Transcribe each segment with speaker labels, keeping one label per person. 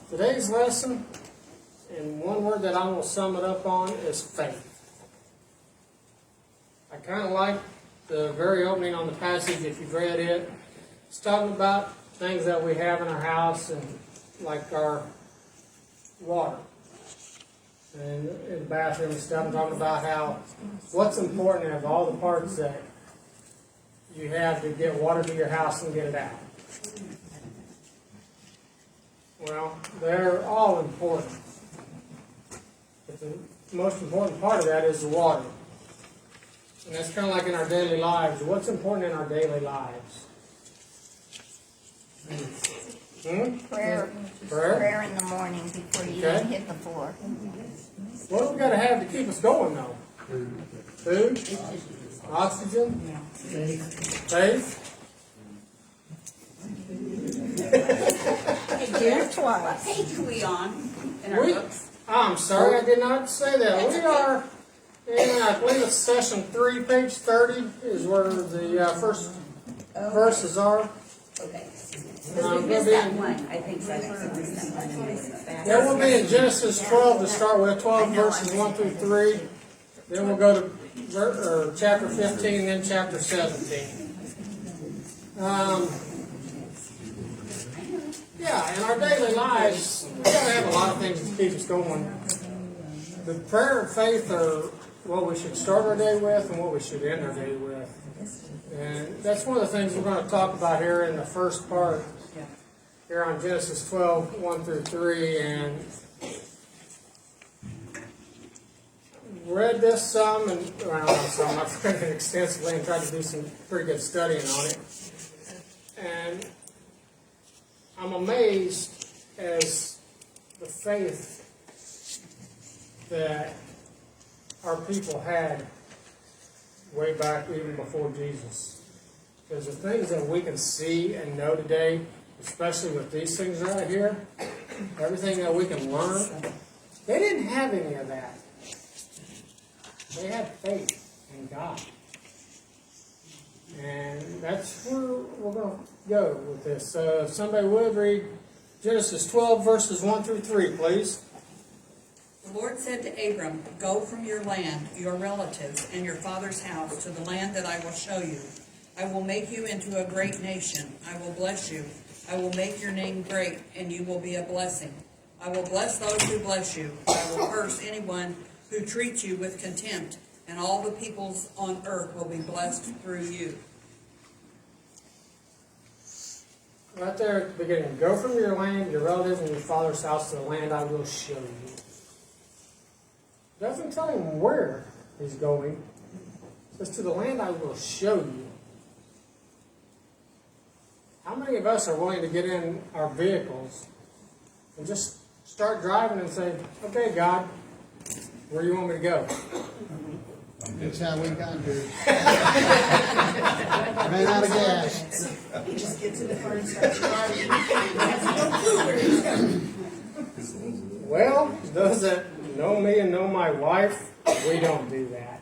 Speaker 1: Today's lesson, and one word that I'm going to sum it up on, is faith. I kind of like the very opening on the passage, if you've read it. It's talking about things that we have in our house, and like our water and in the bathroom and stuff. I'm talking about how what's important of all the parts that you have to get water to your house and get it out. Well, they're all important. But the most important part of that is the water. And that's kind of like in our daily lives. What's important in our daily lives?
Speaker 2: Prayer. Prayer in the morning before you even hit the floor.
Speaker 1: What do we got to have to keep us going, though? Food? Oxygen? Faith?
Speaker 2: Here's twice.
Speaker 3: What page are we on in our books?
Speaker 1: I'm sorry, I did not say that. We are in, I believe it's session 3, page 30 is where the first verses are.
Speaker 3: Okay. Because we missed that one. I think so.
Speaker 1: Then we'll be in Genesis 12 to start with, 12 verses 1 through 3. Then we'll go to chapter 15, then chapter 17. Yeah, in our daily lives, we gotta have a lot of things to keep us going. The prayer and faith are what we should start our day with and what we should end our day with. And that's one of the things we're going to talk about here in the first part, here on Genesis 12, 1 through 3. And read this some, and well, not some, I've read it extensively and tried to do some pretty good studying on it. And I'm amazed as the faith that our people had way back even before Jesus. Because the things that we can see and know today, especially with these things right here, everything that we can learn, they didn't have any of that. They had faith in God. And that's where we're going to go with this. If somebody would read Genesis 12, verses 1 through 3, please.
Speaker 4: The Lord said to Abram, "Go from your land, your relatives, and your father's house to the land that I will show you. I will make you into a great nation. I will bless you. I will make your name great, and you will be a blessing. I will bless those who bless you. I will curse anyone who treats you with contempt, and all the peoples on earth will be blessed through you."
Speaker 1: Right there at the beginning. Go from your land, your relatives, and your father's house to the land I will show you. Doesn't tell him where he's going. It says to the land I will show you. How many of us are willing to get in our vehicles and just start driving and say, "Okay, God, where do you want me to go?"
Speaker 5: That's how we got here. Ran out of gas.
Speaker 3: You just get to the car and start driving. You have to go through where he's going.
Speaker 1: Well, those that know me and know my wife, we don't do that.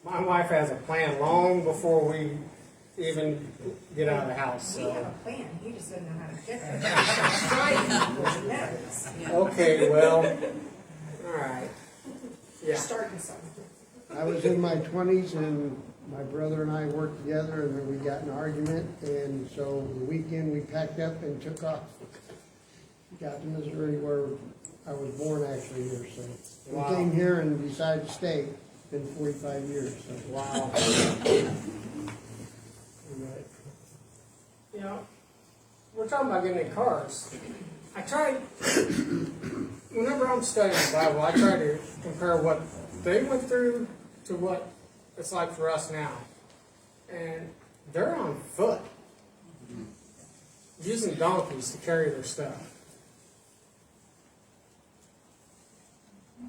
Speaker 1: My wife has a plan long before we even get out of the house.
Speaker 6: We
Speaker 1: So.
Speaker 6: have a plan, he just doesn't know how to get there.
Speaker 1: Okay, well, all right. Yeah.
Speaker 6: Starting something.
Speaker 5: I was in my 20s and my brother and I worked together and then we got in an argument, and so the weekend we packed up and took off. Got to Missouri where I was born actually here, so
Speaker 1: Wow.
Speaker 5: we came here and decided to stay. Been 45 years, so.
Speaker 1: Wow. You know, we're talking about getting in cars. I try, whenever I'm studying the Bible, I try to compare what they went through to what it's like for us now. And they're on foot, using donkeys to carry their stuff.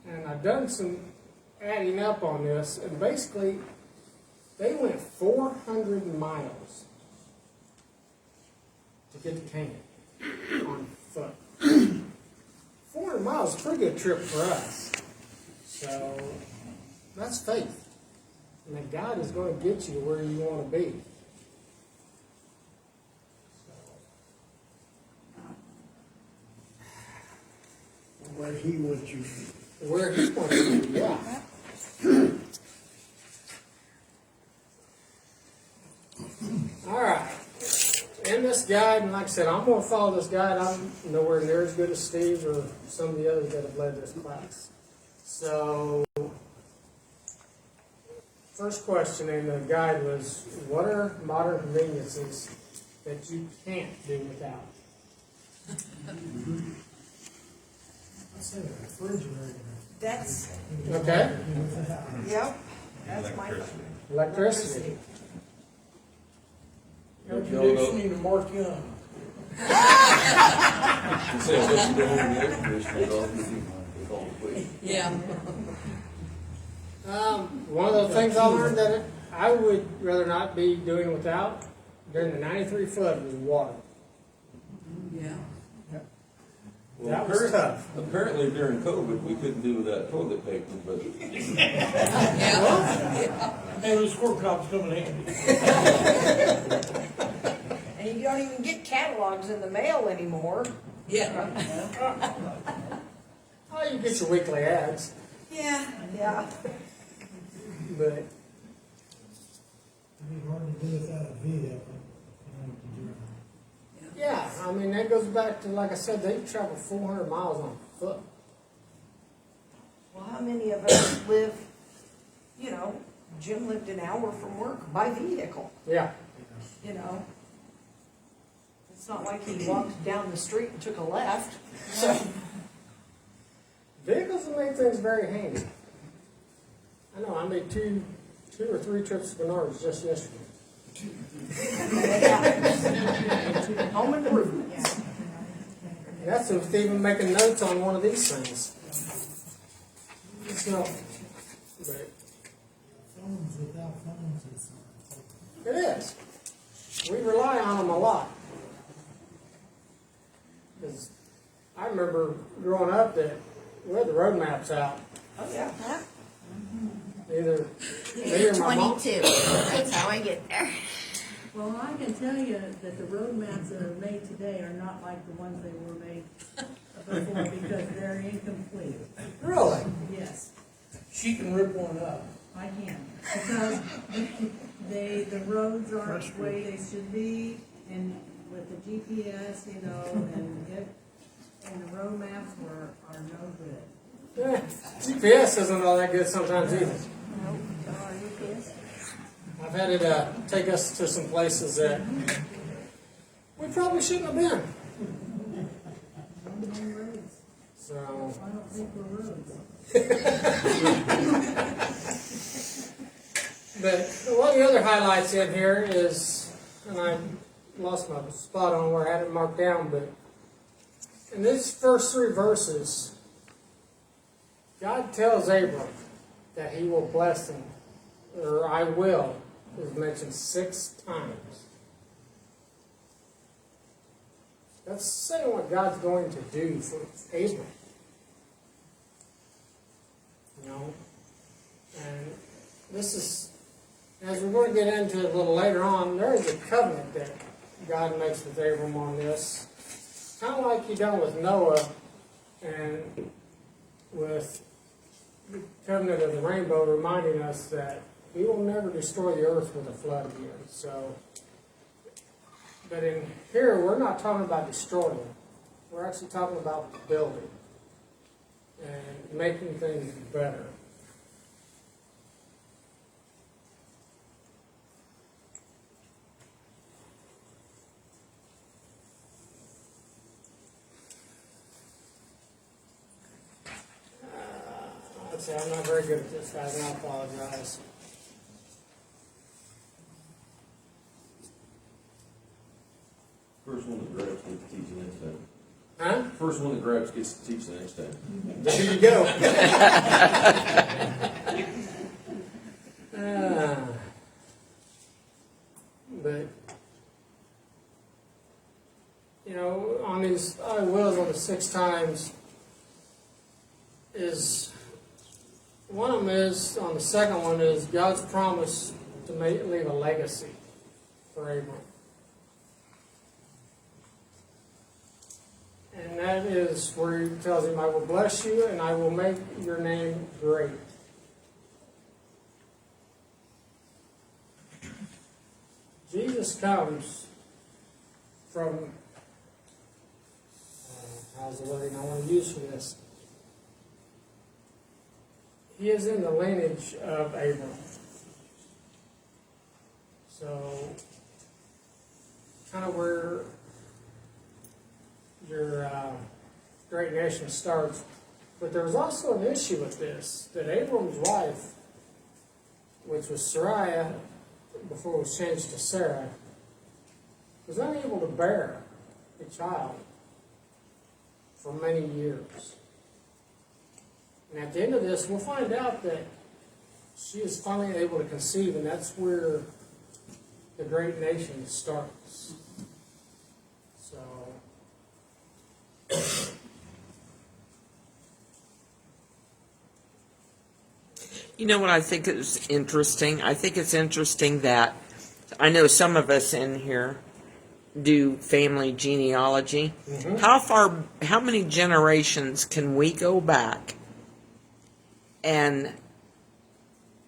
Speaker 1: And I've done some adding up on this, and basically, they went 400 miles to get to Canaan on foot. 400 miles is a pretty good trip for us. So, that's faith. And that God is going to get you where you want to be.
Speaker 5: where he wants you to be.
Speaker 1: Where he wants you to be, yeah. All right. In this guide, and like I said, I'm going to follow this guide. I'm nowhere near as good as Steve or some of the others that have led this class. So, first question in the guide was, what are modern conveniences that you can't do without?
Speaker 7: I say the refrigerator.
Speaker 6: That's,
Speaker 1: Okay.
Speaker 6: yep, that's my.
Speaker 1: Electricity.
Speaker 7: Air conditioning and Mark Young.
Speaker 4: Yeah.
Speaker 1: One of the things I learned that I would rather not be doing without during the 93 flood was water.
Speaker 4: Yeah.
Speaker 1: That was tough.
Speaker 8: Apparently during COVID, we couldn't do without toilet paper, but
Speaker 4: Yeah.
Speaker 7: And those squirt cops come in handy.
Speaker 6: And you don't even get catalogs in the mail anymore.
Speaker 4: Yeah.
Speaker 1: Oh, you get your weekly ads,
Speaker 6: Yeah. Yeah.
Speaker 1: but
Speaker 7: It'd be hard to do without a vehicle.
Speaker 1: yeah, I mean, that goes back to, like I said, they travel 400 miles on foot.
Speaker 6: Well, how many of us live, Jim lived an hour from work by vehicle,
Speaker 1: Yeah,
Speaker 6: It's not like he walked down the street and took a left, so.
Speaker 1: vehicles have made things very handy. I know, I made two or three trips to Menards just yesterday.
Speaker 6: Home improvements.
Speaker 1: That's with even making notes on one of these things. So, but
Speaker 7: Phones without phones is.
Speaker 1: it is. We rely on them a lot. 'Cause I remember growing up that we had the road maps out.
Speaker 6: Oh, yeah.
Speaker 1: Either me or my mom.
Speaker 2: 22, that's how I get there.
Speaker 3: Well, I can tell you that the road maps that are made today are not like the ones they were made before because they're incomplete.
Speaker 1: Really?
Speaker 3: Yes,
Speaker 7: She can rip one up.
Speaker 3: I can. Because the roads aren't the way they should be and with the GPS, and the road maps are no good.
Speaker 1: Yeah. GPS isn't all that good sometimes either. I've had it take us to some places that we probably shouldn't have been.
Speaker 3: No roads.
Speaker 1: So,
Speaker 3: I don't think we're roads.
Speaker 1: but one of the other highlights in here is, and I lost my spot on where I had it marked down, but in these first three verses, God tells Abram that he will bless him, or I will, is mentioned 6 times. That's saying what God's going to do for Abram. And this is, as we're going to get into it a little later on, there is a covenant that God makes with Abram on this. Kind of like he done with Noah and with the covenant of the rainbow, reminding us that he will never destroy the earth with a flood again. So, but in here, we're not talking about destroying. We're actually talking about building and making things better. I'd say I'm not very good at this, guys, and I apologize.
Speaker 8: first one that grabs gets to teach the next time.
Speaker 1: Huh?
Speaker 8: First one that grabs gets to teach the next time.
Speaker 1: There you go. But, on these I wills on the 6 times is, one of them is, on the second one is God's promise to leave a legacy for Abram. And that that is where he tells him, I will bless you and I will make your name great. Jesus comes from, how's the wording I want to use for this? He is in the lineage of Abram. So, kind of where your great nation starts. But there was also an issue with this, that Abram's wife, which was Sarai, before it was changed to Sarah, was unable to bear a child for many years. And at the end of this, we'll find out that she is finally able to conceive, and that's where the great nation starts. So,
Speaker 9: You know what I think is interesting? I think it's interesting that I know some of us in here do family genealogy. How many generations can we go back and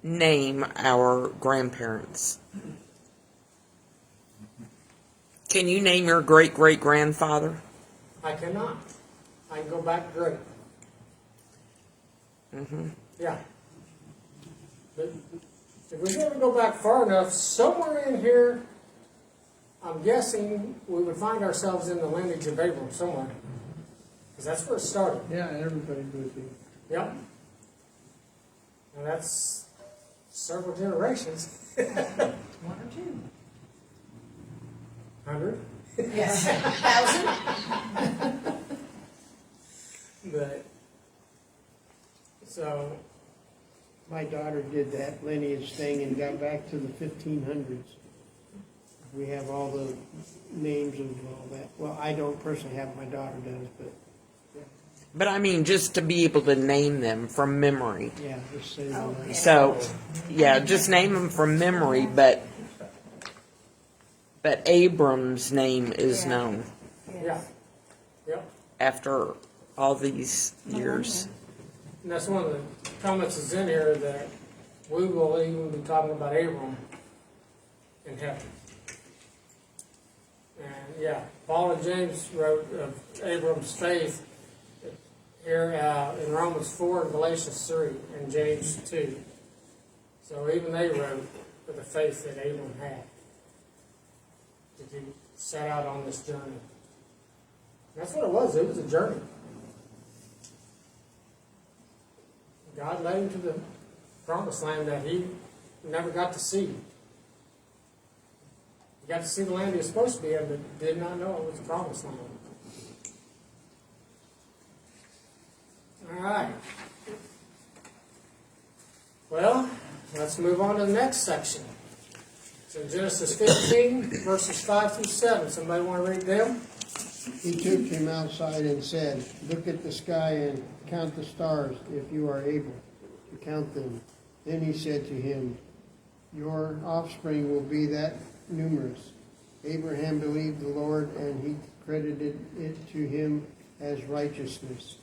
Speaker 9: name our grandparents? Can you name your great-great-grandfather?
Speaker 1: I cannot. I can go back great. Yeah. But if we ever go back far enough, somewhere in here, I'm guessing we would find ourselves in the lineage of Abram somewhere. Because that's where it started.
Speaker 5: Yeah, everybody would be.
Speaker 1: Yep. And that's several generations.
Speaker 6: 1 or 2.
Speaker 1: 100.
Speaker 6: Yes. 1,000.
Speaker 1: But, so,
Speaker 5: My daughter did that lineage thing and got back to the 1500s. We have all the names of all that. Well, I don't personally have, my daughter does, but
Speaker 9: But I mean, just to be able to name them from memory.
Speaker 5: yeah, just say that.
Speaker 9: So, yeah, just name them from memory, but Abram's name is
Speaker 2: Yeah.
Speaker 9: known
Speaker 1: yeah. Yep.
Speaker 9: after all these years.
Speaker 1: And that's one of the comments that's in here, that we will even be talking about Abram in heaven. And yeah, Paul and James wrote of Abram's faith here in Romans 4 and Galatians 3 and James 2. So even they wrote of the faith that Abram had, that he set out on this journey. And that's what it was. It was a journey. God led him to the promised land that he never got to see. He got to see the land he was supposed to be in, but did not know it was the promised land. All right. Well, let's move on to the next section. It's in Genesis 15, verses 5 through 7. Somebody want to read them?
Speaker 5: He took him outside and said, look at the sky and count the stars, if you are able to count them. Then he said to him, your offspring will be that numerous. Abraham believed the Lord, and he credited it to him as righteousness.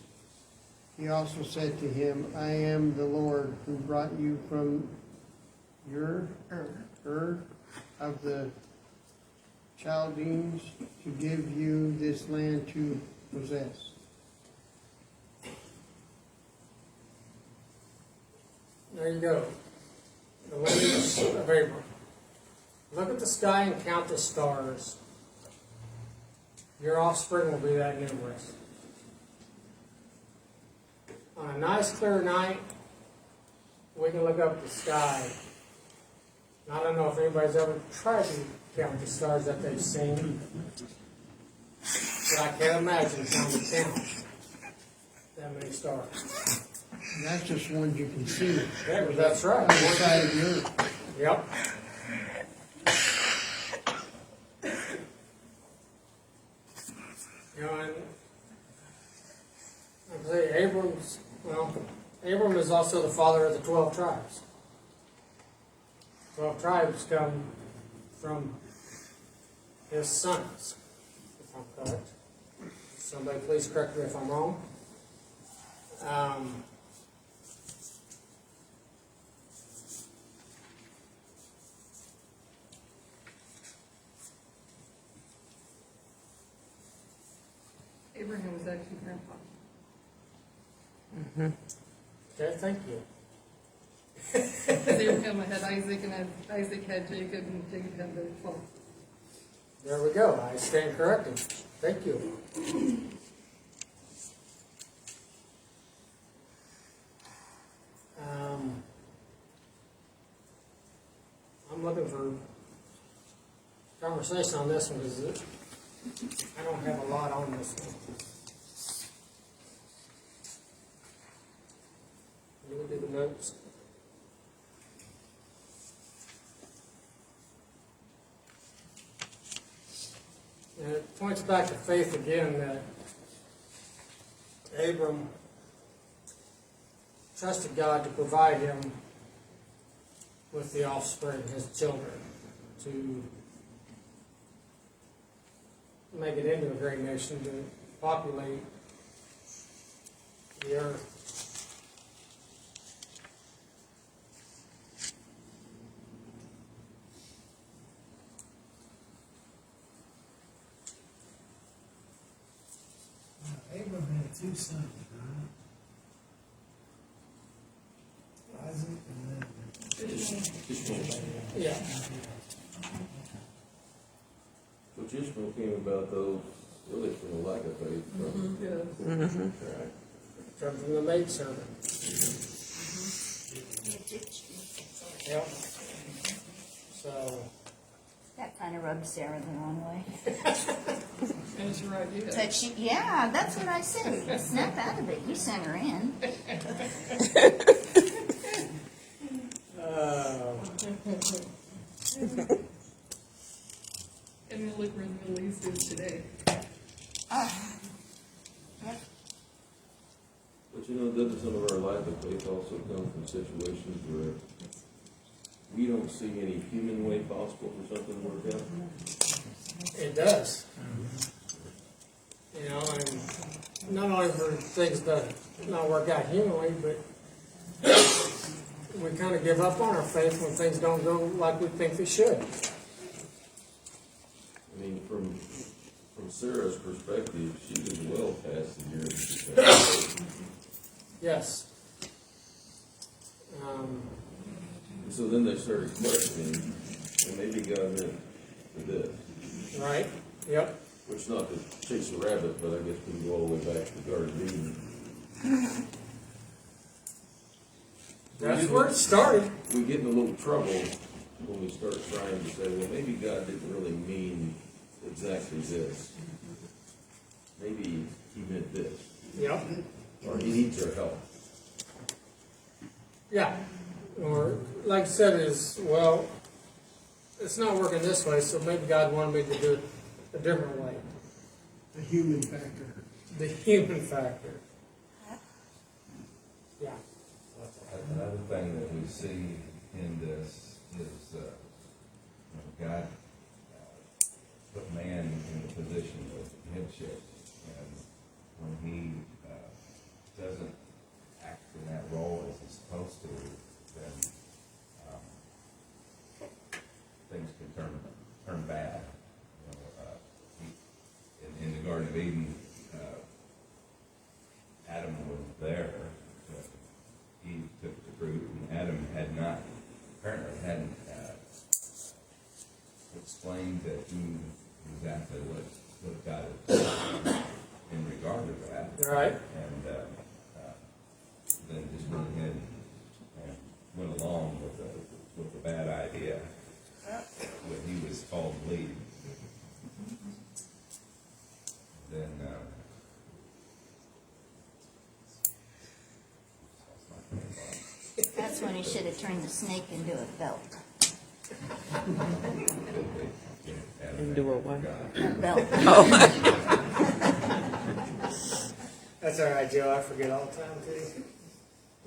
Speaker 5: He also said to him, I am the Lord who brought you from Ur of the Chaldeans to give you this land to possess.
Speaker 1: There you go. The lineage of Abram. Look at the sky and count the stars. Your offspring will be that numerous. On a nice clear night, we can look up the sky. I don't know if anybody's ever tried to count the stars that they've seen, but I can't imagine trying to count that many stars.
Speaker 5: And that's just ones you can see.
Speaker 1: That's right.
Speaker 5: On the side of the earth.
Speaker 1: Yep. You know, and I say Abram is also the father of the 12 tribes. 12 tribes come from his sons, if I'm correct. Somebody please correct me if I'm wrong.
Speaker 10: Abraham was actually grandpa.
Speaker 1: Okay, thank you.
Speaker 10: Because Abraham had Isaac, and Isaac had Jacob, and Jacob had the 12.
Speaker 1: There we go. I stand corrected. Thank you. I'm looking for conversation on this one because I don't have a lot on this one. Let me do the notes. And it points back to faith again that Abram trusted God to provide him with the offspring, his children, to make it into a great nation, to populate the earth.
Speaker 7: Abram had two sons, right? Isaac and then.
Speaker 1: Yeah.
Speaker 8: Which Ishmael came about though, really from a lack of faith. From,
Speaker 10: Yeah.
Speaker 8: right.
Speaker 1: Come from the maidservant. Yep. So,
Speaker 2: That kind of rubbed Sarah the wrong way.
Speaker 10: And it's your idea.
Speaker 2: But she, yeah, that's what I said. Snap out of it. You sent her in.
Speaker 10: And we'll look where the Middle East is today.
Speaker 8: But you know, doesn't some of our lack of faith also come from situations where we don't see any human way possible for something to work out?
Speaker 1: it does. You know, and not only for things to not work out humanly, but we kind of give up on our faith when things don't go like we think they should.
Speaker 8: I mean, from Sarah's perspective, she was well past the years.
Speaker 1: Yes.
Speaker 8: So then they started questioning, and maybe God meant for this.
Speaker 1: Right? Yep.
Speaker 8: Which, not to chase a rabbit, but I guess we can go all the way back to the Garden of Eden.
Speaker 1: That's where it started.
Speaker 8: We get in a little trouble when we start trying to say, well, maybe God didn't really mean exactly this. Maybe he meant this.
Speaker 1: Yep.
Speaker 8: Or he needs our help.
Speaker 1: Yeah. Or, like I said, is, well, it's not working this way, so maybe God wanted me to do it a different way.
Speaker 5: The human factor.
Speaker 1: The human factor. Yeah.
Speaker 11: Another thing that we see in this is God put man in the position of headship, and when he doesn't act in that role as he's supposed to, then things can turn bad. You know, in the Garden of Eden, Adam was there. Eve took the fruit, and Adam apparently hadn't explained to Eve exactly what God had done in regard to that.
Speaker 1: Right.
Speaker 11: And then just went ahead and went along with the bad idea when he was called to lead. Then
Speaker 2: That's when he should have turned the snake into a belt.
Speaker 9: Into a what?
Speaker 2: A belt.
Speaker 1: That's all right, Joe. I forget all the time, too.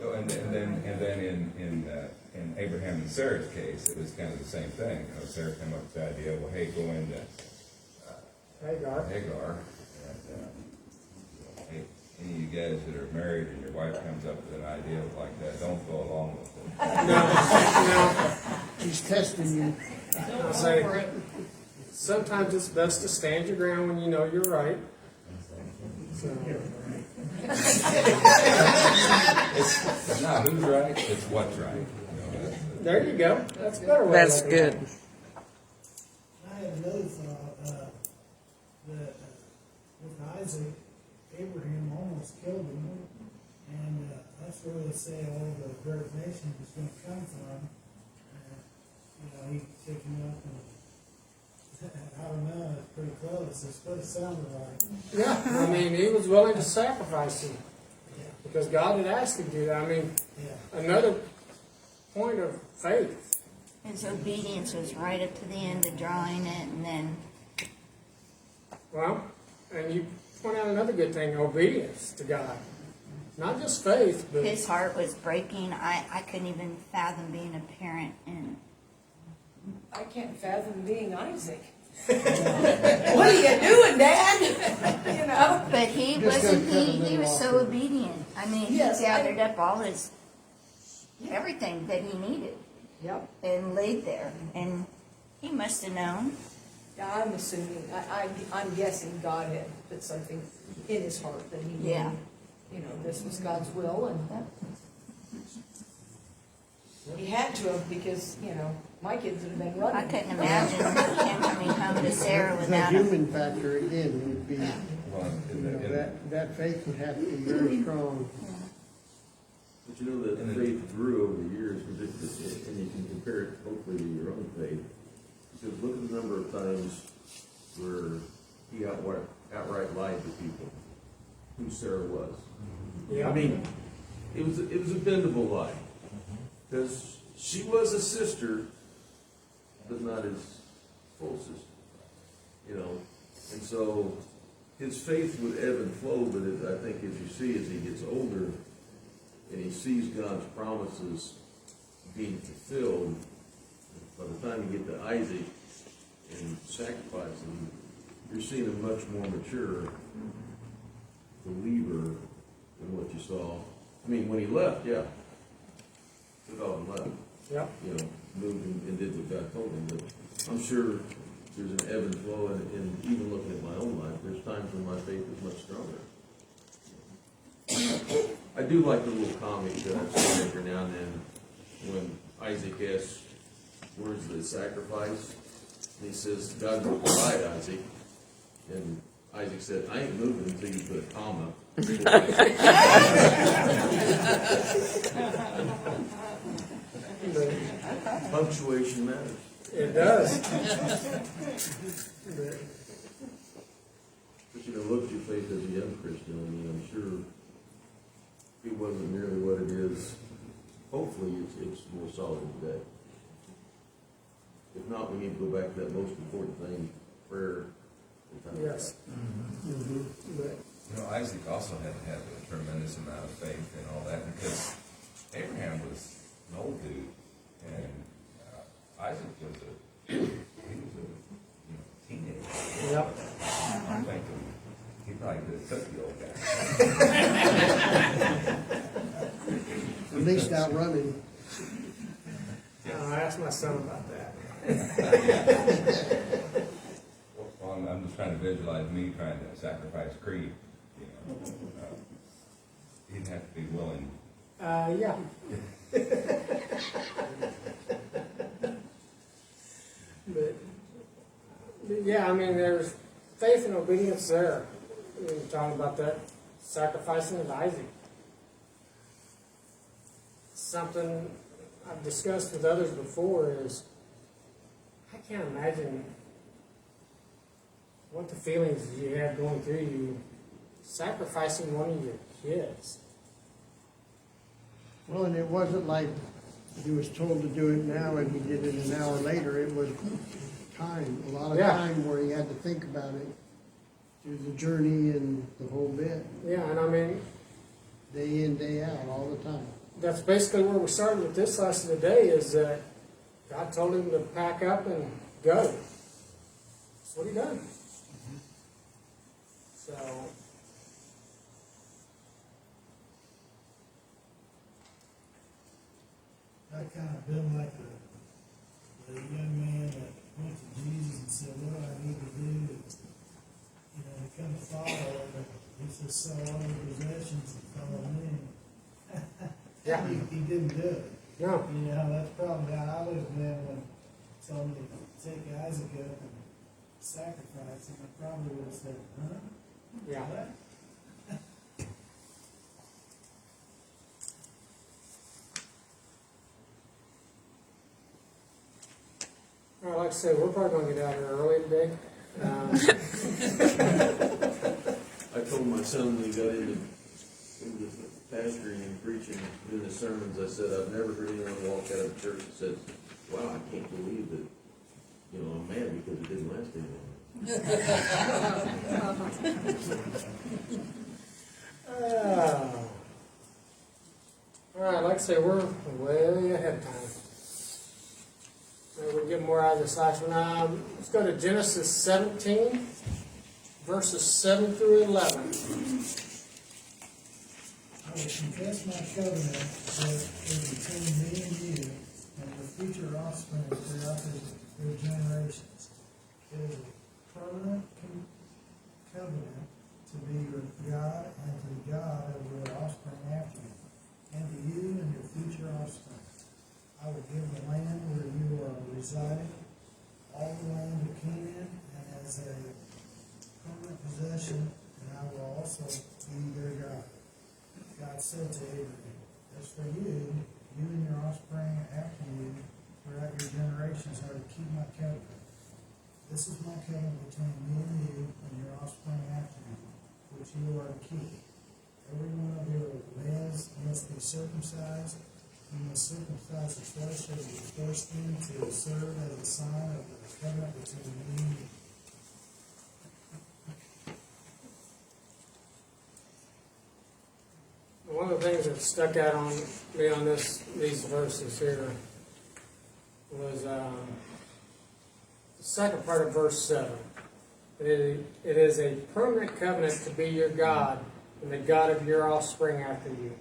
Speaker 11: Oh, and then in Abraham and Sarah's case, it was kind of the same thing. You know, Sarah came up with the idea, well, hey, go into
Speaker 1: Hagar.
Speaker 11: Hagar, and guys that are married and your wife comes up with an idea like that, don't go along with it.
Speaker 1: No,
Speaker 5: He's testing you.
Speaker 1: I'll say, sometimes it's best to stand your ground when you know you're right. So,
Speaker 11: It's not who's right, it's what's right. You know, that's the-
Speaker 1: there you go. That's a better way.
Speaker 9: That's
Speaker 1: of looking at
Speaker 9: good.
Speaker 1: it.
Speaker 7: I had another thought, that with Isaac, Abraham almost killed him, and that's where they say all the great nation was gonna come from. You know, he took him up and, I don't know, it's pretty close, that's what it sounded like.
Speaker 1: Yeah, I mean, he was willing to sacrifice him because God had asked him to do that. I mean,
Speaker 7: Yeah.
Speaker 1: another point of faith.
Speaker 2: His obedience was right up to the end of drawing it, and then
Speaker 1: Well, and you point out another good thing, obedience to God. Not just faith, but
Speaker 2: his heart was breaking. I couldn't even fathom being a parent, and
Speaker 6: I can't fathom being Isaac. What are you doing, Dad? You know?
Speaker 2: but he
Speaker 5: Just
Speaker 2: wasn't.
Speaker 5: gotta cut a
Speaker 2: He
Speaker 5: little
Speaker 2: was
Speaker 5: off
Speaker 2: so
Speaker 5: there.
Speaker 2: obedient. I mean,
Speaker 6: Yes,
Speaker 2: he gathered up all his everything that he needed
Speaker 6: Yep.
Speaker 2: and laid there, and he must have known.
Speaker 6: Yeah, I'm assuming, I'm guessing God had put something in his heart that he knew.
Speaker 2: Yeah.
Speaker 6: You know, this was God's will, and he had to have, because, you know, my kids would have been running.
Speaker 2: I couldn't imagine him coming home to Sarah
Speaker 5: The
Speaker 2: without him.
Speaker 5: human factor again would be,
Speaker 11: Well,
Speaker 5: you know, that faith would have to be very strong.
Speaker 8: But you know, that faith grew over the years, particularly, and you can compare it hopefully to your own faith. Because look at the number of times where he outright lied to people who Sarah was.
Speaker 1: yeah.
Speaker 8: I mean, it was a bendable lie. Because she was a sister, but not his full sister. You know, and so his faith would ebb and flow, but I think as you see, as he gets older and he sees God's promises being fulfilled, by the time you get to Isaac and sacrificing, you're seeing a much more mature believer than what you saw. I mean, when he left, yeah, took off and left.
Speaker 1: Yep.
Speaker 8: You know, moved and did what God told him. But I'm sure there's an ebb and flow, and even looking at my own life, there's times when my faith is much stronger. I do like the little comic that I've seen every now and then when Isaac asks, "Where's the sacrifice?" And he says, "God will provide, Isaac." And Isaac said, "I ain't moving until you put a comma." Punctuation matters.
Speaker 1: It does.
Speaker 8: But you know, look at your faith as a young Christian. I mean, I'm sure it wasn't nearly what it is. Hopefully, it's more solid today. If not, we need to go back to that most important thing, prayer. and time.
Speaker 1: Yes. But
Speaker 11: You know, Isaac also had to have a tremendous amount of faith and all that, because Abraham was an old dude, and Isaac was a teenager.
Speaker 1: Yep.
Speaker 11: I'm thinking, he probably could have took the old guy.
Speaker 5: At least outrunning.
Speaker 1: I asked my son about that.
Speaker 11: Well, I'm just trying to visualize me trying to sacrifice Creed, you know. He'd have to be willing.
Speaker 1: Yeah. But yeah, I mean, there's faith and obedience there. We're talking about that sacrificing of Isaac. Something I've discussed with others before is I can't imagine what the feelings you had going through you sacrificing one of your kids.
Speaker 5: Well, and it wasn't like he was told to do it now and he did it an hour later. It was time, a lot of
Speaker 1: Yeah.
Speaker 5: time where he had to think about it through the journey and the whole bit,
Speaker 1: Yeah, and I mean,
Speaker 5: day in, day out, all the time.
Speaker 1: that's basically where we're starting with this lesson today is that God told him to pack up and go. That's what he done. So,
Speaker 7: been like the young man that went to Jesus and said, what do I need to do to become a follower? And he said, sell all your possessions and follow me.
Speaker 1: Yeah.
Speaker 7: He didn't do it.
Speaker 1: No.
Speaker 7: That's probably how I would have been when somebody take Isaac up and sacrifice him. I probably would have said, huh?
Speaker 1: Yeah.
Speaker 7: What?
Speaker 1: Well, like I said, we're probably gonna get out of here early today.
Speaker 8: I told my son when he got into pastoring and preaching, doing the sermons, I said, I've never heard anyone walk out of church and said, wow, I can't believe that, I'm mad because it didn't last any longer.
Speaker 1: All right, like I say, we're way ahead of time. Maybe we'll get more out of this last one. Let's go to Genesis 17, verses 7 through 11.
Speaker 7: I will confess my covenant that is between me and you and your future offspring throughout their generations. It is a permanent covenant to be your God and to the God of your offspring after you, and to you and your future offspring. I will give the land where you are residing, all the land of Canaan, and as a permanent possession, and I will also be their God. God said to Abraham, as for you and your offspring after you, throughout your generations, are to keep my covenant. This is my covenant between me and you and your offspring after you, which you are to keep. Every one of your males must be circumcised. You must circumcise the flesh of your foreskin to serve as a sign of the covenant between me and you.
Speaker 1: One of the things that stuck out on me on these verses here was the second part of verse 7. It is a permanent covenant to be your God and the God of your offspring after you.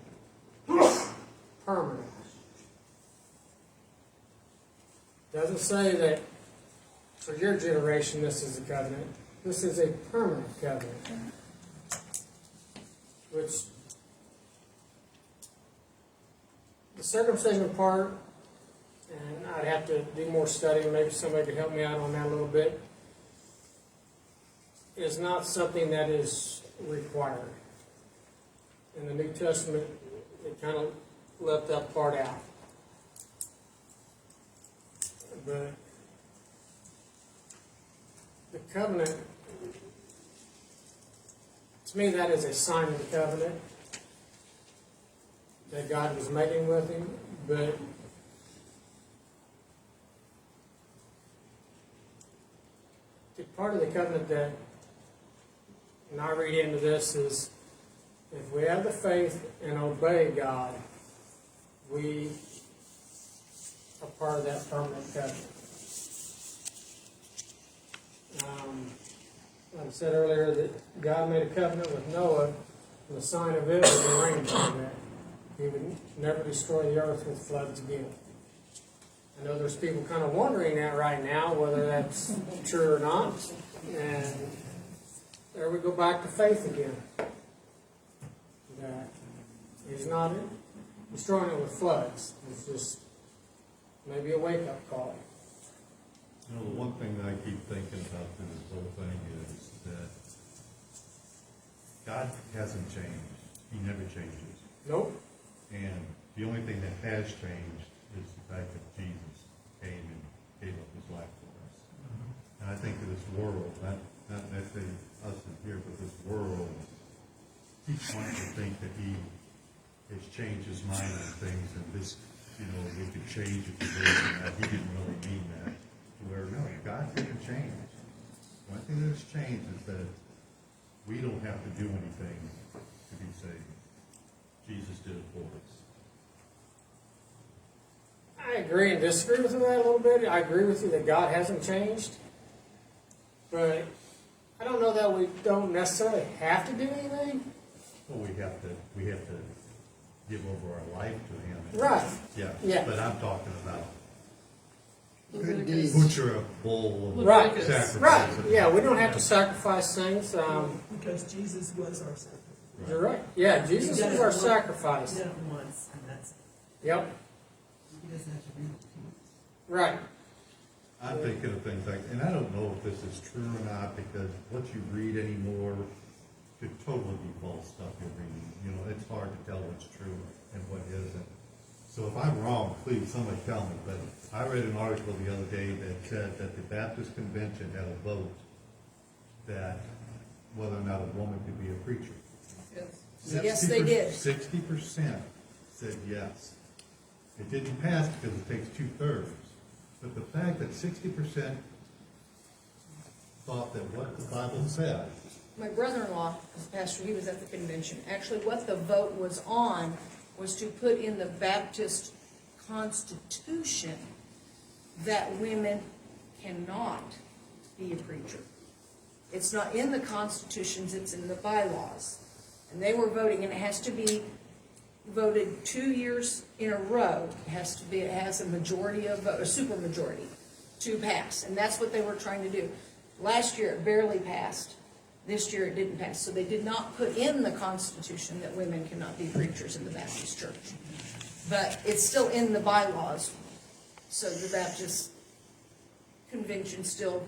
Speaker 1: Permanent. Doesn't say that for your generation this is a covenant. This is a permanent covenant. Which the circumcision part, and I'd have to do more studying, maybe somebody could help me out on that a little bit, is not something that is required. In the New Testament, it kind of left that part out. But the covenant, to me, that is a sign of the covenant that God was making with him, but the part of the covenant that, and I read into this, is if we have the faith and obey God, we are part of that permanent covenant. Like I said earlier, that God made a covenant with Noah, and the sign of it was a rainbow, that he would never destroy the earth with floods again. I know there's people kind of wondering that right now, whether that's true or not. And there we go back to faith again. That he's not destroying it with floods. It's just maybe a wake-up call.
Speaker 12: The one thing that I keep thinking about through this whole thing is that God hasn't changed. He never changes.
Speaker 1: Nope.
Speaker 12: And the only thing that has changed is the fact that Jesus came and gave up his life for us. And I think that this world, not necessarily us in here, but this world keeps wanting to think that he has changed his mind on things, and this, we could change it today, and that he didn't really mean that. Where, no, God didn't change. One thing that has changed is that we don't have to do anything to be saved. Jesus did it for us.
Speaker 1: I agree and disagree with that a little bit. I agree with you that God hasn't changed. But I don't know that we don't necessarily have to do anything.
Speaker 12: Well, we have to give over our life to him.
Speaker 1: Right.
Speaker 12: Yeah,
Speaker 1: Yeah.
Speaker 12: but I'm talking about
Speaker 5: Good deeds.
Speaker 12: butcher a bull and
Speaker 1: Right.
Speaker 12: sacrifice
Speaker 1: Right,
Speaker 12: it.
Speaker 1: yeah, we don't have to sacrifice things,
Speaker 6: Because Jesus was our sacrifice.
Speaker 1: you're right, yeah, Jesus
Speaker 6: He did
Speaker 1: is
Speaker 6: it
Speaker 1: our
Speaker 6: once-
Speaker 1: sacrifice.
Speaker 6: He did it once, and that's,
Speaker 1: Yep,
Speaker 6: he doesn't have to repeat.
Speaker 1: right,
Speaker 12: I'm thinking of things like, and I don't know if this is true or not, because what you read anymore could totally be false stuff you're reading. You know, it's hard to tell what's true and what isn't. So if I'm wrong, please, somebody tell me, but I read an article the other day that said that the Baptist Convention had a vote that whether or not a woman could be a preacher.
Speaker 10: Yes.
Speaker 2: Yes, they did.
Speaker 12: 60% said yes. It didn't pass because it takes 2/3. But the fact that 60% thought that what the Bible said,
Speaker 2: My brother-in-law, as a pastor, he was at the convention. Actually, what the vote was on was to put in the Baptist Constitution that women cannot be a preacher. It's not in the constitutions, it's in the bylaws. And they were voting, and it has to be voted 2 years in a row. It has to be, it has a majority of, a super majority to pass. And that's what they were trying to do. Last year, it barely passed. This year, it didn't pass. So they did not put in the Constitution that women cannot be preachers in the Baptist church. But it's still in the bylaws. So the Baptist convention still,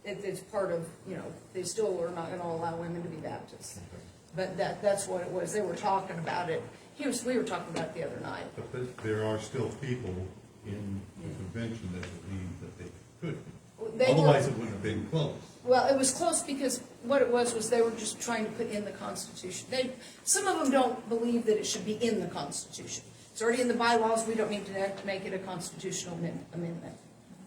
Speaker 2: it's part of, you know, they still are not gonna allow women to be Baptists. But that's what it was. They were talking about it. We were talking about it the other night.
Speaker 12: but there are still people in the convention that believe that they could.
Speaker 2: They were-
Speaker 12: Otherwise, it wouldn't have been close.
Speaker 2: Well, it was close because what it was they were just trying to put in the Constitution. Some of them don't believe that it should be in the Constitution. It's already in the bylaws, we don't need to have to make it a constitutional amendment.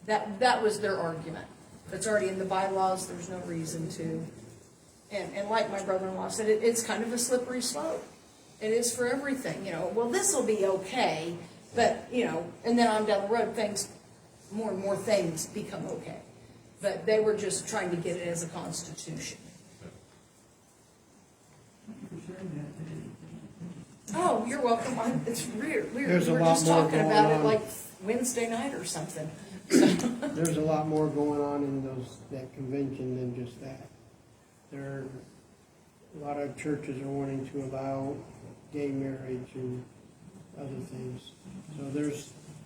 Speaker 2: That was their argument. If it's already in the bylaws, there's no reason to. And like my brother-in-law said, it's kind of a slippery slope. It is for everything, you know, well, this'll be okay, but, you know, and then on down the road, more and more things become okay. But they were just trying to get it as a constitution. Oh, you're welcome. It's weird. We
Speaker 5: There's a
Speaker 2: were
Speaker 5: lot
Speaker 2: just
Speaker 5: more
Speaker 2: talking
Speaker 5: going
Speaker 2: about it
Speaker 5: on.
Speaker 2: like Wednesday night or something.
Speaker 5: There's a lot more going on in that convention than just that. A lot of churches are wanting to allow gay marriage and other things. So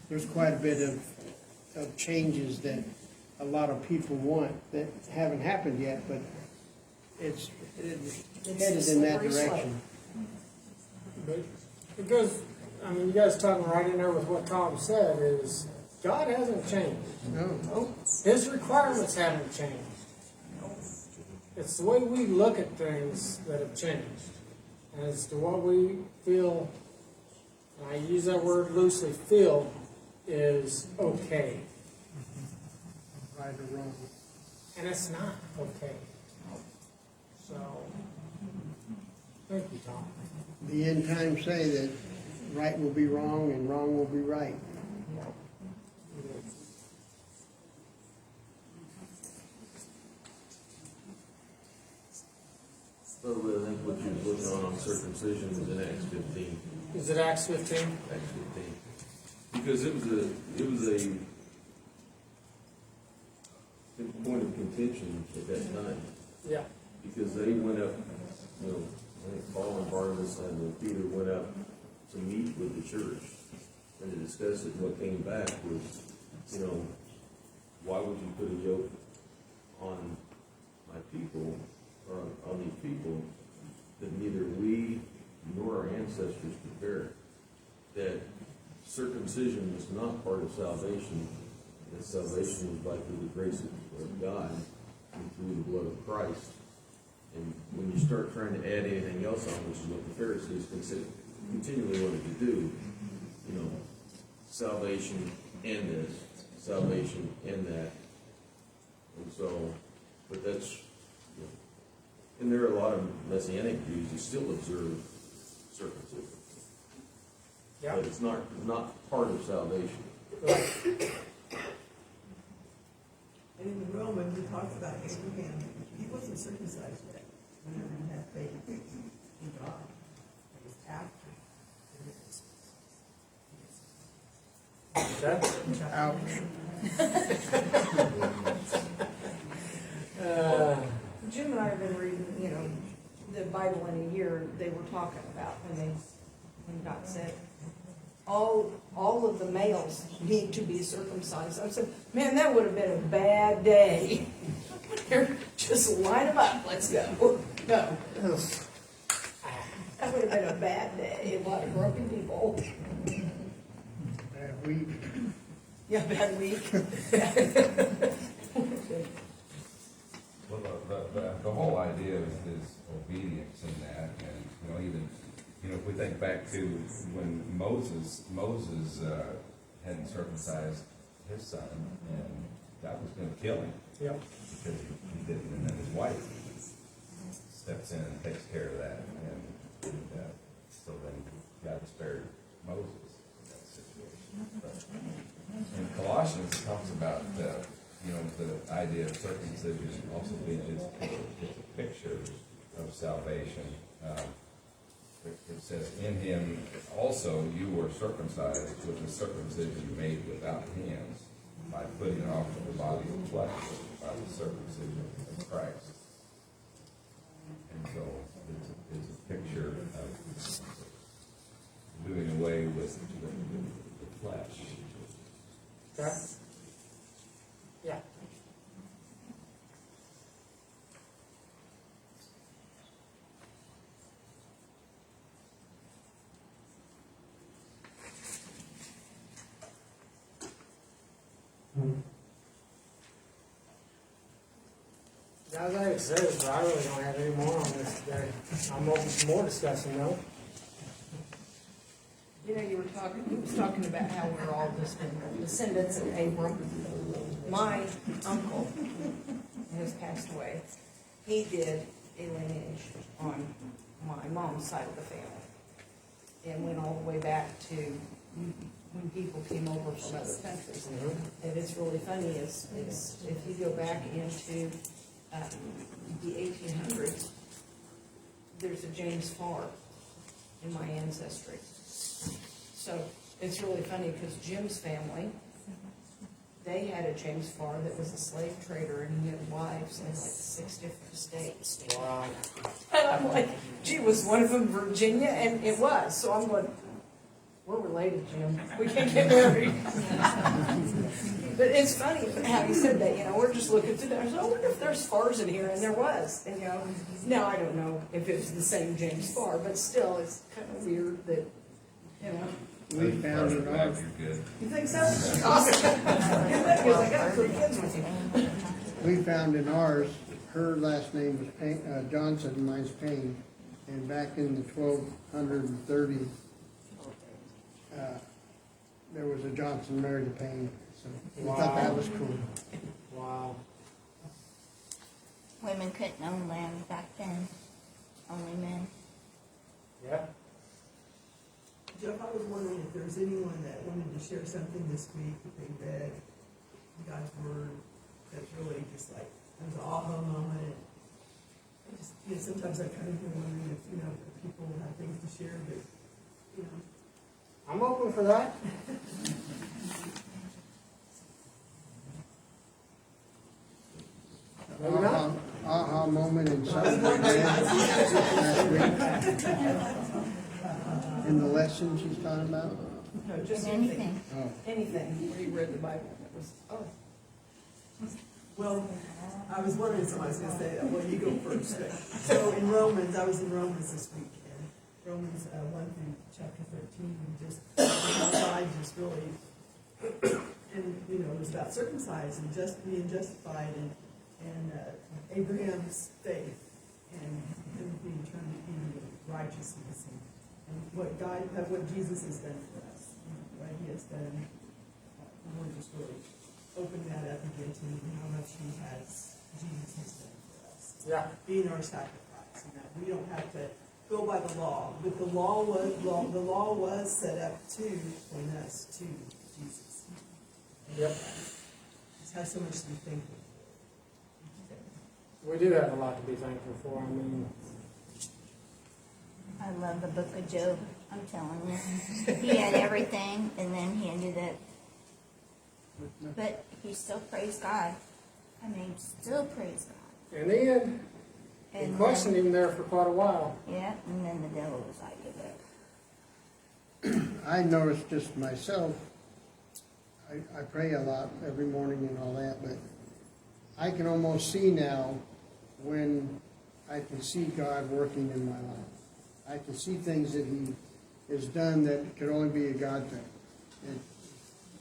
Speaker 5: there's quite a bit of changes that a lot of people want that haven't happened yet, but it's headed in that
Speaker 2: slippery slope.
Speaker 5: direction.
Speaker 1: but it goes, I mean, you guys talking right in there with what Tom said is, God hasn't changed.
Speaker 5: No.
Speaker 1: His requirements haven't changed. It's the way we look at things that have changed. And as to what we feel, and I use that word loosely, feel is okay.
Speaker 5: Right or wrong.
Speaker 1: And it's not okay. So, thank you, Tom.
Speaker 5: The end times say that right will be wrong and wrong will be right.
Speaker 8: By the way, I think what you were looking on circumcision was in Acts 15.
Speaker 1: Is it Acts 15?
Speaker 8: Acts 15. Because it was a point of contention at that time.
Speaker 1: Yeah.
Speaker 8: Because they went up, you know, I think Paul and Barnabas and Peter went up to meet with the church and to discuss it. What came back was, you know, why would you put a yoke on my people, or on these people, that neither we nor our ancestors could bear? That circumcision was not part of salvation, that salvation was by through the grace of God and through the blood of Christ. And when you start trying to add anything else on, which is what the Pharisees continually wanted to do, you know, salvation and this, salvation and that. And so, but that's, you know, and there are a lot of Messianic Jews who still observe circumcision.
Speaker 1: Yeah.
Speaker 8: But it's not part of salvation.
Speaker 1: Right.
Speaker 6: And in the Romans, it talks about Abraham, he wasn't circumcised yet, whenever he had faith in God. It was after.
Speaker 1: Okay?
Speaker 5: Ouch.
Speaker 6: Jim and I have been reading, the Bible in a year, they were talking about when God said, all of the males need to be circumcised. I said, man, that would have been a bad day. Here, just line them up, let's go. No. That would have been a bad day, a lot of broken people.
Speaker 5: Bad week.
Speaker 6: Yeah, bad week.
Speaker 11: Well, the whole idea is obedience in that, and, even, if we think back to when Moses hadn't circumcised his son, and God was gonna kill him.
Speaker 1: Yep.
Speaker 11: Because he didn't, and then his wife steps in and takes care of that, and so then God spared Moses in that situation. But in Colossians, it talks about, the idea of circumcision also being, it's a picture of salvation. It says, in him also you were circumcised with a circumcision made without hands, by putting off the body of flesh by the circumcision of Christ. And so it's a picture of doing away with the flesh.
Speaker 1: Okay? Yeah. Guys, I said, but I really don't have any more on this today. I'm open for more discussion though.
Speaker 2: He was talking about how we're all descendants of Abram. My uncle has passed away. He did a lineage on my mom's side of the family. And went all the way back to when people came over from other countries. And it's really funny is if you go back into the 1800s, there's a James Farr in my ancestry. So it's really funny because Jim's family, they had a James Farr that was a slave trader, and he had wives in like 6 different states.
Speaker 1: Wow.
Speaker 2: And I'm like, gee, was one of them Virginia? And it was. So I'm going, we're related, Jim. We can't get married. But it's funny how he said that, we're just looking through there. I said, I wonder if there's Farrs in here, and there was. And, now I don't know if it was the same James Farr, but still, it's kind of weird that,
Speaker 5: We found it out.
Speaker 11: You're good.
Speaker 2: You think so? Awesome. Because I got 3 kids with you.
Speaker 5: We found in ours, her last name was Johnson, mine's Payne. And back in the 1230s, there was a Johnson married a Payne. So we thought that was cool.
Speaker 1: Wow.
Speaker 13: Women couldn't own land back then, only men.
Speaker 1: Yeah.
Speaker 3: Jeff, I was wondering if there's anyone that wanted to share something this week that they read, God's Word, that's really just like, it was an aha moment. I just, sometimes I kind of been wondering if, if people have things to share, but,
Speaker 1: I'm open for that. Maybe not.
Speaker 5: Aha moment in something like that last week. In the lesson she's talking about?
Speaker 2: No, just
Speaker 13: Anything.
Speaker 5: Oh.
Speaker 2: Anything where you read the Bible. It was,
Speaker 3: well, I was wondering if somebody was gonna say that, well, you go first. So in Romans, I was in Romans this week, and Romans 1 through chapter 13, God just really, and it was about circumcised and just being justified, and Abraham's faith, and him being turned into righteousness, and what Jesus has done for us, what he has done. We're just really open that up again to how much Jesus has done for us.
Speaker 1: Yeah.
Speaker 3: Being our sacrifice, we don't have to go by the law, but the law was set up to point us to Jesus.
Speaker 1: Yep.
Speaker 3: Just have so much to be thankful
Speaker 1: We do have a lot to be thankful for. I mean,
Speaker 13: I love the book of Job, I'm telling you. He had everything, and then he ended up But he still praised God. I mean, still praised God.
Speaker 1: In the end, he
Speaker 13: And
Speaker 1: questioned
Speaker 13: then,
Speaker 1: him there for quite a while.
Speaker 13: yeah, and then the devil was like, give up.
Speaker 5: I noticed just myself, I pray a lot every morning and all that, but I can almost see now when I can see God working in my life. I can see things that he has done that could only be a God thing.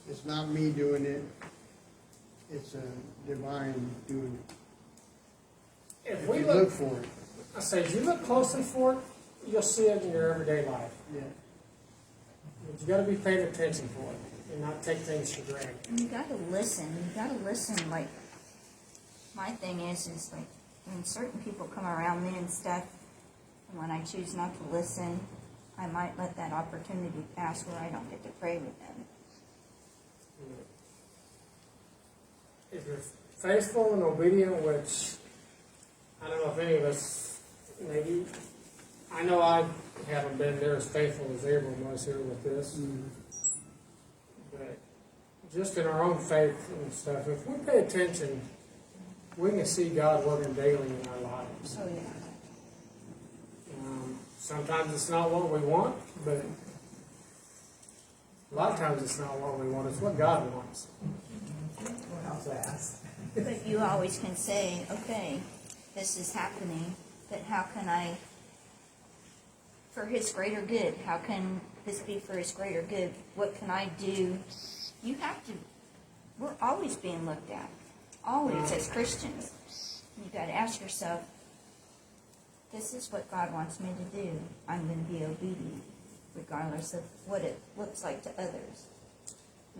Speaker 5: It's not me doing it, it's a divine doing it.
Speaker 1: If
Speaker 5: If
Speaker 1: we
Speaker 5: you
Speaker 1: look,
Speaker 5: look for it,
Speaker 1: I say, if you look closely for it, you'll see it in your everyday life.
Speaker 5: yeah.
Speaker 1: But you gotta be paying attention for it and not take things for granted.
Speaker 13: And you gotta listen. You gotta listen. Like, my thing is like, when certain people come around me and stuff, and when I choose not to listen, I might let that opportunity pass where I don't get to pray with them.
Speaker 1: If you're faithful and obedient, which I don't know if any of us, maybe, I know I haven't been there as faithful as Abram was here with this. But just in our own faith and stuff, if we pay attention, we can see God working daily in our lives.
Speaker 13: Oh, yeah.
Speaker 1: Sometimes it's not what we want, but a lot of times it's not what we want, it's what God wants.
Speaker 13: But you always can say, okay, this is happening, but how can I, for his greater good, how can this be for his greater good? What can I do? You have to, we're always being looked at, always as Christians. You gotta ask yourself, this is what God wants me to do. I'm gonna be obedient, regardless of what it looks like to others.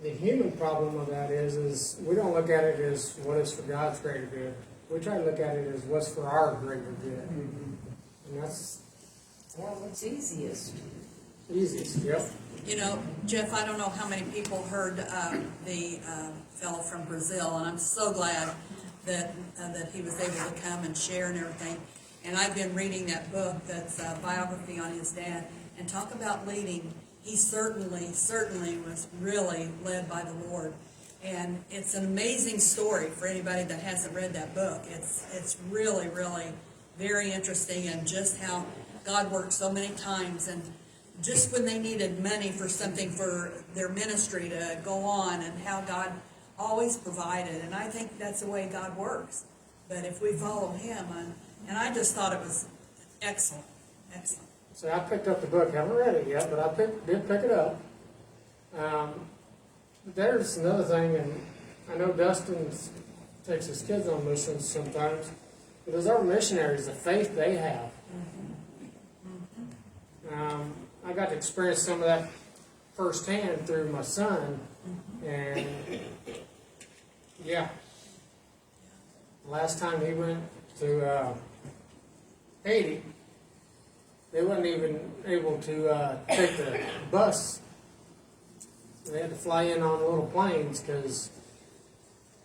Speaker 1: The human problem of that is we don't look at it as what is for God's greater good. We try to look at it as what's for our greater good. And that's
Speaker 2: Or what's easiest.
Speaker 1: easiest, yep.
Speaker 4: You know, Jeff, I don't know how many people heard the fellow from Brazil, and I'm so glad that he was able to come and share and everything. And I've been reading that book that's a biography on his dad, and talk about leading. He certainly was really led by the Lord. And it's an amazing story for anybody that hasn't read that book. It's really, really very interesting, and just how God worked so many times, and just when they needed money for something for their ministry to go on, and how God always provided. And I think that's the way God works. But if we follow him, and I just thought it was excellent, excellent.
Speaker 1: So I picked up the book, haven't read it yet, but I did pick it up. There's another thing, and I know Dustin takes his kids on missions sometimes, but as our missionaries, the faith they have. I got to experience some of that firsthand through my son, and yeah, last time he went to Haiti, they wasn't even able to take the bus. They had to fly in on little planes because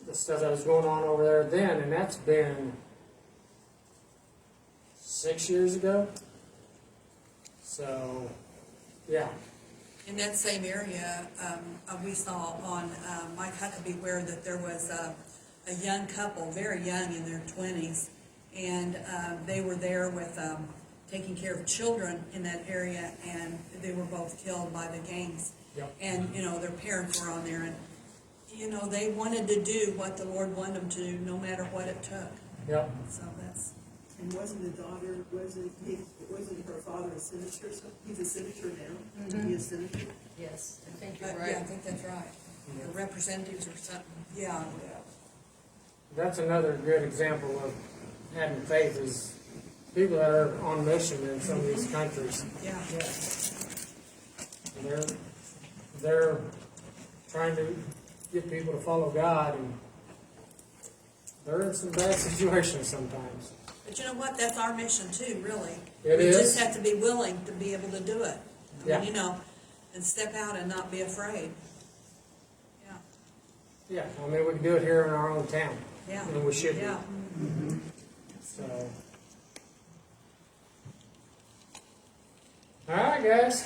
Speaker 1: the stuff that was going on over there then, and that's been 6 years ago. So, yeah.
Speaker 4: In that same area, we saw on Mike Huckabee where that there was a young couple, very young in their 20s, and they were there with taking care of children in that area, and they were both killed by the gangs.
Speaker 1: Yep.
Speaker 4: And, you know, their parents were on there, and, you know, they wanted to do what the Lord wanted them to do, no matter what it took.
Speaker 1: Yep.
Speaker 4: So that's...
Speaker 3: And wasn't the daughter, wasn't her father a senator? So he's a senator now?
Speaker 2: Mm-hmm.
Speaker 3: He's a senator?
Speaker 2: Yes, I think you're
Speaker 4: Yeah, I
Speaker 2: right.
Speaker 4: think that's right. The representatives or something, yeah.
Speaker 1: That's another good example of having faith is people that are on mission in some of these countries.
Speaker 4: Yeah.
Speaker 1: They're trying to get people to follow God, and they're in some bad situations sometimes.
Speaker 4: But you know what? That's our mission too, really.
Speaker 1: It
Speaker 4: We
Speaker 1: is.
Speaker 4: just have to be willing to be able to do it. I
Speaker 1: Yeah.
Speaker 4: mean, you know, and step out and not be afraid. Yeah.
Speaker 1: Yeah, I mean, we can do it here in our own town.
Speaker 4: Yeah.
Speaker 1: And we should
Speaker 4: Yeah.
Speaker 1: be. So. All right, guys.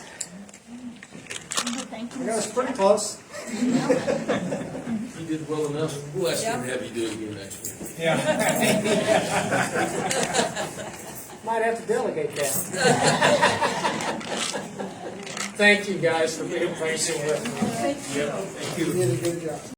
Speaker 13: Well, thank you,
Speaker 1: Yeah, it's
Speaker 13: Mr.
Speaker 1: pretty
Speaker 13: Jack.
Speaker 1: close.
Speaker 8: You did well enough. We'll ask him to have you do it again next week.
Speaker 1: Might have to delegate that. Thank you guys for being patient with me.
Speaker 5: You did a good job.